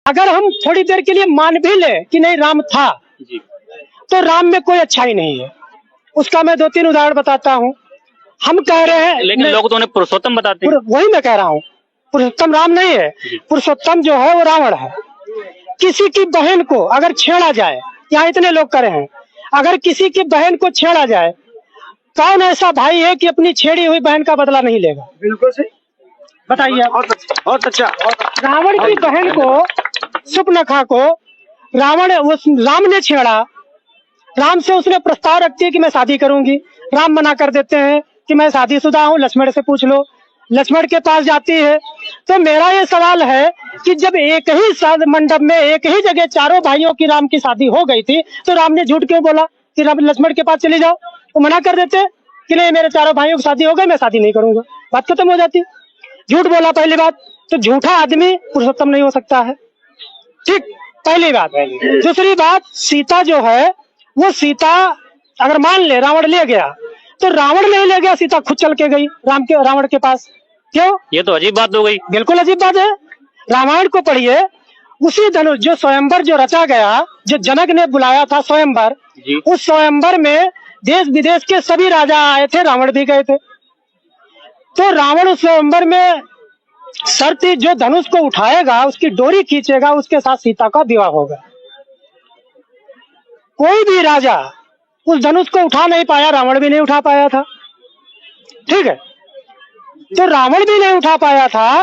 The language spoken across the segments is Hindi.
अगर हम थोड़ी देर के लिए मान भी ले कि नहीं राम था जी। तो राम में कोई अच्छाई नहीं है। उसका मैं 2-3 उदाहरण बताता हूँ। हम कह रहे हैं लेकिन लोग तो उन्हें पुरुषोत्तम बताते हैं। वही मैं कह रहा हूँ, पुरुषोत्तम राम नहीं है, पुरुषोत्तम जो है वो रावण है। किसी की बहन को अगर छेड़ा जाए, यहाँ इतने लोग करे हैं, अगर किसी की बहन को छेड़ा जाए, कौन ऐसा भाई है कि अपनी छेड़ी हुई बहन का बदला नहीं लेगा? बिल्कुल सही, बताइए। बहुत अच्छा। रावण की बहन को, सुपनखा को राम ने छेड़ा। राम से उसने प्रस्ताव रखती है कि मैं शादी करूंगी। राम मना कर देते हैं कि मैं शादीशुदा हूँ, लक्ष्मण से पूछ लो। लक्ष्मण के पास जाती है। तो मेरा ये सवाल है कि जब एक ही मंडप में एक ही जगह चारों भाइयों की राम की शादी हो गई थी, तो राम ने झूठ क्यों बोला कि लक्ष्मण के पास चली जाओ? वो मना कर देते कि नहीं, मेरे चारों भाइयों की शादी हो गई, मैं शादी नहीं करूंगा, बात खत्म हो जाती। झूठ बोला पहली बात। तो झूठा आदमी पुरुषोत्तम नहीं हो सकता है, ठीक, पहली बात। दूसरी बात, सीता जो है वो सीता अगर मान ले रावण ले गया, तो रावण नहीं ले गया, सीता खुद चल के गई रावण के पास। क्यों? ये तो अजीब बात हो गई। बिल्कुल अजीब बात है। रामायण को पढ़िए, उसी धनुष जो स्वयंवर जो रचा गया, जो जनक ने बुलाया था स्वयंवर, उस स्वयंवर में देश विदेश के सभी राजा आए थे, रावण भी गए थे। तो रावण उस स्वयंवर में शर्त जो धनुष को उठाएगा, उसकी डोरी खींचेगा, उसके साथ सीता का विवाह होगा। कोई भी राजा उस धनुष को उठा नहीं पाया, रावण भी नहीं उठा पाया था, ठीक है। तो रावण भी नहीं उठा पाया था,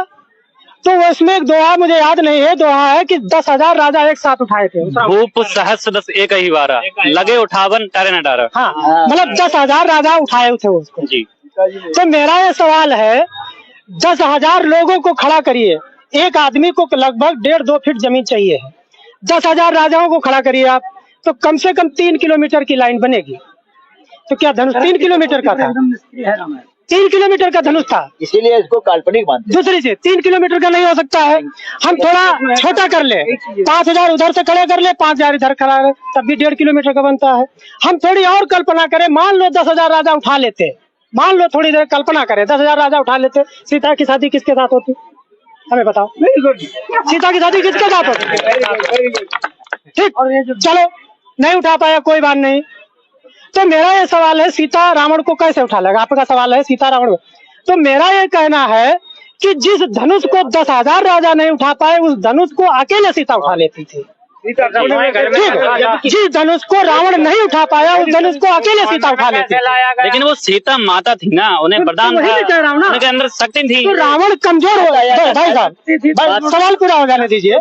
तो उसमें एक दोहा मुझे याद नहीं है, दोहा है कि 10,000 राजा एक साथ उठाए थे। भूप सहस्र दस एक ही बारा, लगे उठावन टारे न डारा। हाँ, मतलब 10,000 राजा उठाए थे उसको जी। तो मेरा ये सवाल है, 10,000 लोगों को खड़ा करिए, एक आदमी को लगभग 1.5-2 फीट जमीन चाहिए है। 10,000 राजाओं को खड़ा करिए आप, तो कम से कम 3 किलोमीटर की लाइन बनेगी। तो क्या धनुष 3 किलोमीटर का था? 3 किलोमीटर का धनुष था, इसीलिए इसको काल्पनिक मानते हैं। दूसरी चीज 3 किलोमीटर का नहीं हो सकता है। हम थोड़ा छोटा कर ले, 5,000 उधर से खड़े कर ले, 5,000 इधर खड़ा है, तब भी 1.5 किलोमीटर का बनता है। हम थोड़ी और कल्पना करें, मान लो 10,000 राजा उठा लेते, मान लो थोड़ी देर कल्पना करें, 10,000 राजा उठा लेते, सीता की शादी किसके साथ होती? हमें बताओ, सीता की शादी किसके साथ होती? ठीक, चलो नहीं उठा पाया, कोई बात नहीं। तो मेरा ये सवाल है, सीता रावण को कैसे उठा लेगा? आपका सवाल है सीता रावण। तो मेरा ये कहना है कि जिस धनुष को 10,000 राजा नहीं उठा पाए, उस धनुष को अकेले सीता उठा लेती थी। जिस धनुष को रावण नहीं उठा पाया, उस धनुष को अकेले सीता उठा लेती। लेकिन वो सीता माता थी ना, उन्हें वरदान था, उनके अंदर शक्ति थी। तो रावण कमजोर हो गया। भाई साहब, सवाल पूरा हो जाने दीजिए।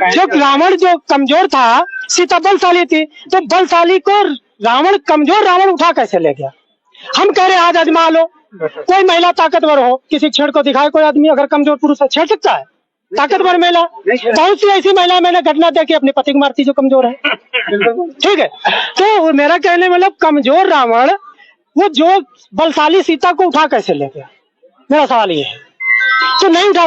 जो रावण जो कमजोर था, सीता बलशाली थी, तो बलशाली को रावण कमजोर रावण उठा कैसे ले गया? हम कह रहे आज आजमा लो, कोई महिला ताकतवर हो, किसी छेड़ को दिखाए कोई आदमी, अगर कमजोर पुरुष है छेड़ सकता है? ताकतवर महिला, बहुत सी ऐसी महिला मैंने घटना देखी अपने पति को मारती जो कमजोर है, ठीक है। तो मेरा कहने मतलब कमजोर रावण वो जो बलशाली सीता को उठा कैसे ले गया? मेरा सवाल ये है। तो नहीं उठा